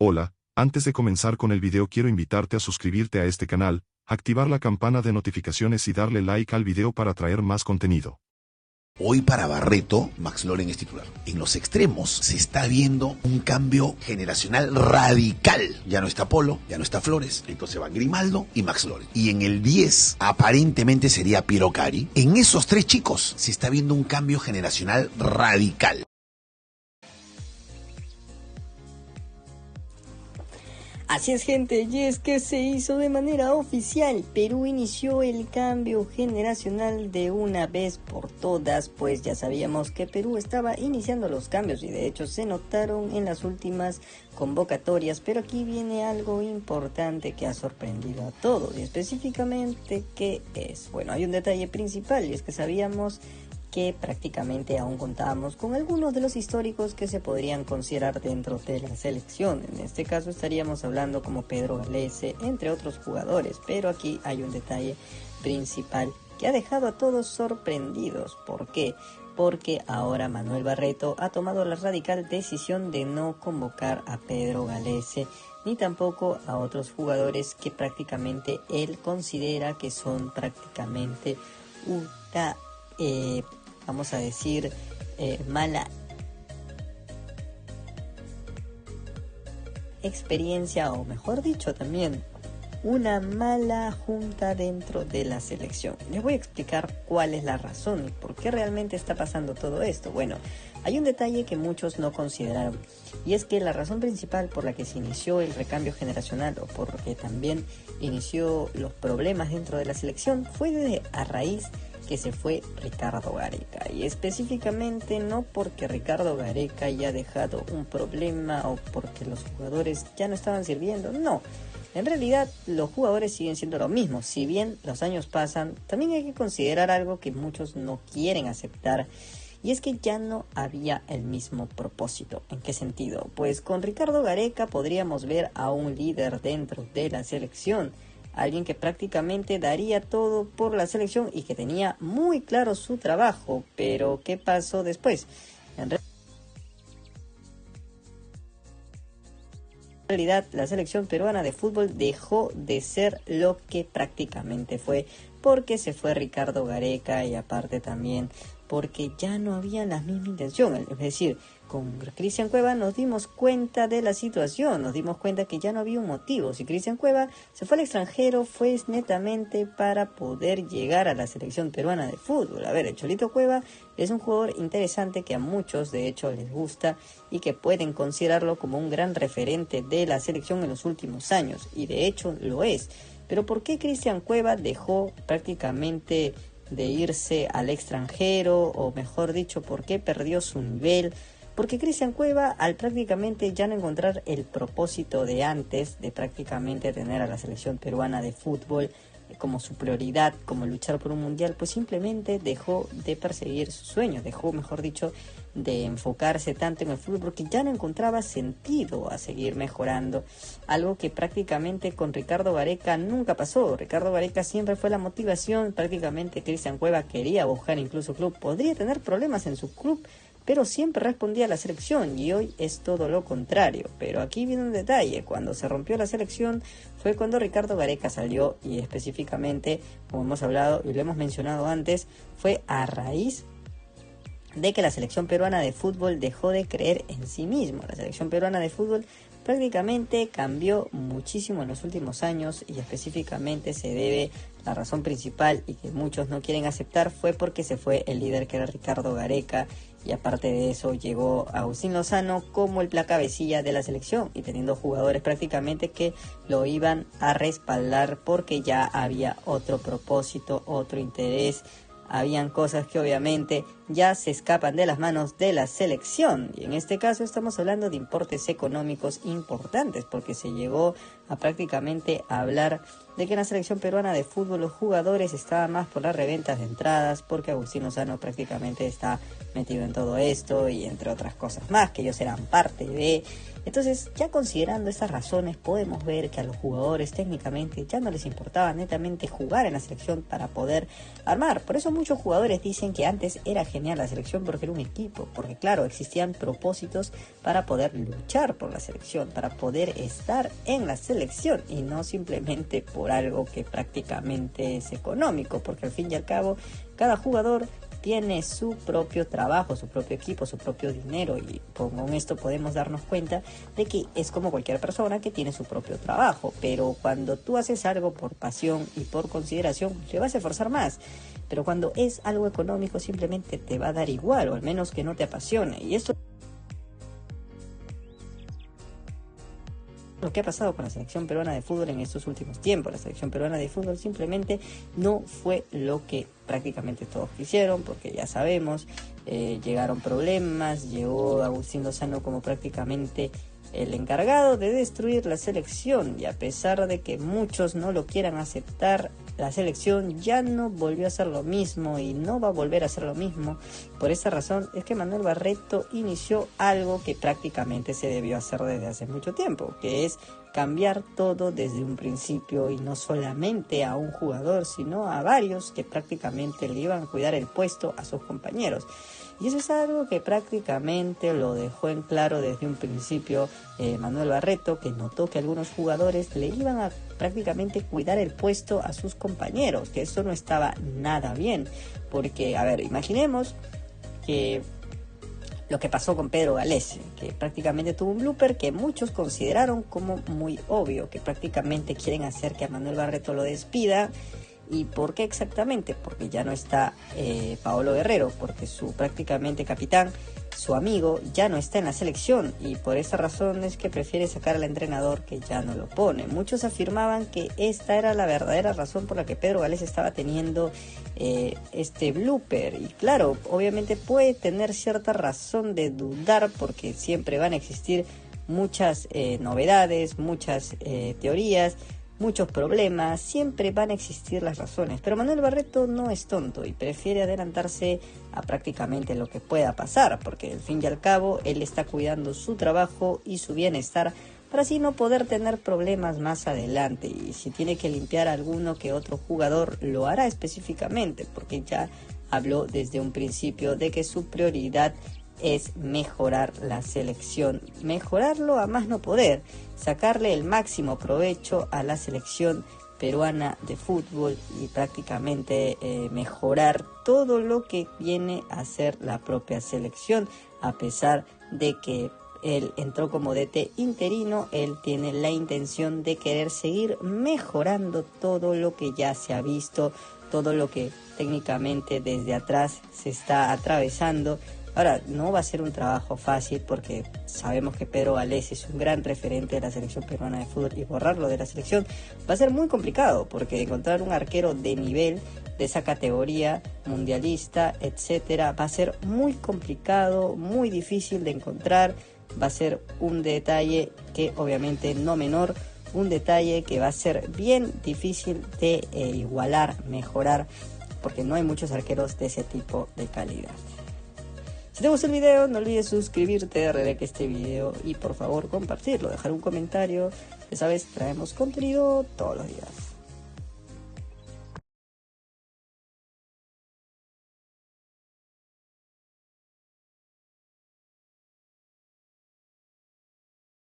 Hola, antes de comenzar con el video quiero invitarte a suscribirte a este canal, activar la campana de notificaciones y darle like al video para traer más contenido. Hoy para Barreto, Max Loren es titular. En los extremos se está viendo un cambio generacional radical. Ya no está Polo, ya no está Flores, entonces van Grimaldo y Max Loren. Y en el 10 aparentemente sería Piero Cari. En esos tres chicos se está viendo un cambio generacional radical. Así es, gente, y es que se hizo de manera oficial. Perú inició el cambio generacional de una vez por todas, pues ya sabíamos que Perú estaba iniciando los cambios y de hecho se notaron en las últimas convocatorias, pero aquí viene algo importante que ha sorprendido a todos, y específicamente ¿qué es? Bueno, hay un detalle principal y es que sabíamos que prácticamente aún contábamos con algunos de los históricos que se podrían considerar dentro de la selección. En este caso estaríamos hablando como Pedro Galese, entre otros jugadores, pero aquí hay un detalle principal que ha dejado a todos sorprendidos. ¿Por qué? Porque ahora Manuel Barreto ha tomado la radical decisión de no convocar a Pedro Galese ni tampoco a otros jugadores que prácticamente él considera que son prácticamente una vamos a decir, mala experiencia, o mejor dicho también, una mala junta dentro de la selección. Les voy a explicar cuál es la razón y por qué realmente está pasando todo esto. Bueno, hay un detalle que muchos no consideraron, y es que la razón principal por la que se inició el recambio generacional, o por lo que también inició los problemas dentro de la selección, fue a raíz que se fue Ricardo Gareca, y específicamente no porque Ricardo Gareca haya dejado un problema o porque los jugadores ya no estaban sirviendo, no. En realidad los jugadores siguen siendo lo mismo. Si bien los años pasan, también hay que considerar algo que muchos no quieren aceptar, y es que ya no había el mismo propósito. ¿En qué sentido? Pues con Ricardo Gareca podríamos ver a un líder dentro de la selección, alguien que prácticamente daría todo por la selección y que tenía muy claro su trabajo. Pero ¿qué pasó después? En realidad la selección peruana de fútbol dejó de ser lo que prácticamente fue, porque se fue Ricardo Gareca y aparte también porque ya no había la misma intención. Es decir, con Cristian Cueva nos dimos cuenta de la situación, nos dimos cuenta que ya no había un motivo. Si Cristian Cueva se fue al extranjero fue netamente para poder llegar a la selección peruana de fútbol. A ver, el Cholito Cueva es un jugador interesante que a muchos de hecho les gusta y que pueden considerarlo como un gran referente de la selección en los últimos años, y de hecho lo es. Pero ¿por qué Cristian Cueva dejó prácticamente de irse al extranjero? O mejor dicho, ¿por qué perdió su nivel? Porque Cristian Cueva, al prácticamente ya no encontrar el propósito de antes, de prácticamente tener a la selección peruana de fútbol como su prioridad, como luchar por un mundial, pues simplemente dejó de perseguir sus sueños, dejó, mejor dicho, de enfocarse tanto en el fútbol porque ya no encontraba sentido a seguir mejorando, algo que prácticamente con Ricardo Gareca nunca pasó. Ricardo Gareca siempre fue la motivación, prácticamente Cristian Cueva quería buscar incluso club, podría tener problemas en su club, pero siempre respondía a la selección, y hoy es todo lo contrario. Pero aquí viene un detalle: cuando se rompió la selección fue cuando Ricardo Gareca salió, y específicamente, como hemos hablado y lo hemos mencionado antes, fue a raíz de que la selección peruana de fútbol dejó de creer en sí mismo. La selección peruana de fútbol prácticamente cambió muchísimo en los últimos años, y específicamente se debe, la razón principal y que muchos no quieren aceptar, fue porque se fue el líder que era Ricardo Gareca, y aparte de eso llegó Agustín Lozano como el placabecilla de la selección, y teniendo jugadores prácticamente que lo iban a respaldar porque ya había otro propósito, otro interés. Habían cosas que obviamente ya se escapan de las manos de la selección, y en este caso estamos hablando de importes económicos importantes, porque se llegó a prácticamente hablar de que en la selección peruana de fútbol los jugadores estaban más por las reventas de entradas, porque Agustín Lozano prácticamente está metido en todo esto, y entre otras cosas más, que ellos eran parte de. Entonces, ya considerando estas razones, podemos ver que a los jugadores técnicamente ya no les importaba netamente jugar en la selección para poder armar. Por eso muchos jugadores dicen que antes era genial genial la selección porque era un equipo, porque claro, existían propósitos para poder luchar por la selección, para poder estar en la selección y no simplemente por algo que prácticamente es económico, porque al fin y al cabo cada jugador tiene su propio trabajo, su propio equipo, su propio dinero, y con esto podemos darnos cuenta de que es como cualquier persona que tiene su propio trabajo, pero cuando tú haces algo por pasión y por consideración, te vas a esforzar más, pero cuando es algo económico simplemente te va a dar igual, o al menos que no te apasione, y esto lo que ha pasado con la selección peruana de fútbol en estos últimos tiempos. La selección peruana de fútbol simplemente no fue lo que prácticamente todos quisieron, porque ya sabemos, llegaron problemas, llegó Agustín Lozano como prácticamente el encargado de destruir la selección, y a pesar de que muchos no lo quieran aceptar, la selección ya no volvió a hacer lo mismo y no va a volver a hacer lo mismo. Por esa razón es que Manuel Barreto inició algo que prácticamente se debió hacer desde hace mucho tiempo, que es cambiar todo desde un principio, y no solamente a un jugador, sino a varios que prácticamente le iban a cuidar el puesto a sus compañeros. Y eso es algo que prácticamente lo dejó en claro desde un principio Manuel Barreto, que notó que algunos jugadores le iban a prácticamente cuidar el puesto a sus compañeros, que esto no estaba nada bien, porque, a ver, imaginemos que lo que pasó con Pedro Galese, que prácticamente tuvo un blooper que muchos consideraron como muy obvio, que prácticamente quieren hacer que a Manuel Barreto lo despida. ¿Y por qué exactamente? Porque ya no está Paolo Guerrero, porque su prácticamente capitán, su amigo, ya no está en la selección, y por esa razón es que prefiere sacar al entrenador que ya no lo pone. Muchos afirmaban que esta era la verdadera razón por la que Pedro Galese estaba teniendo este blooper, y claro, obviamente puede tener cierta razón de dudar, porque siempre van a existir muchas novedades, muchas teorías, muchos problemas, siempre van a existir las razones, pero Manuel Barreto no es tonto y prefiere adelantarse a prácticamente lo que pueda pasar, porque al fin y al cabo él está cuidando su trabajo y su bienestar para así no poder tener problemas más adelante, y si tiene que limpiar a alguno que otro jugador lo hará específicamente, porque ya habló desde un principio de que su prioridad es mejorar la selección, mejorarlo a más no poder, sacarle el máximo provecho a la selección peruana de fútbol y prácticamente mejorar todo lo que viene a ser la propia selección. A pesar de que él entró como DT interino, él tiene la intención de querer seguir mejorando todo lo que ya se ha visto, todo lo que técnicamente desde atrás se está atravesando. Ahora, no va a ser un trabajo fácil, porque sabemos que Pedro Galese es un gran referente de la selección peruana de fútbol, y borrarlo de la selección va a ser muy complicado, porque encontrar un arquero de nivel de esa categoría mundialista, etcétera, va a ser muy complicado, muy difícil de encontrar. Va a ser un detalle que obviamente no menor, un detalle que va a ser bien difícil de igualar, mejorar, porque no hay muchos arqueros de ese tipo de calidad. Si te gustó el video, no olvides suscribirte, darle like a este video y por favor compartirlo, dejar un comentario. Ya sabes, traemos contenido todos los días.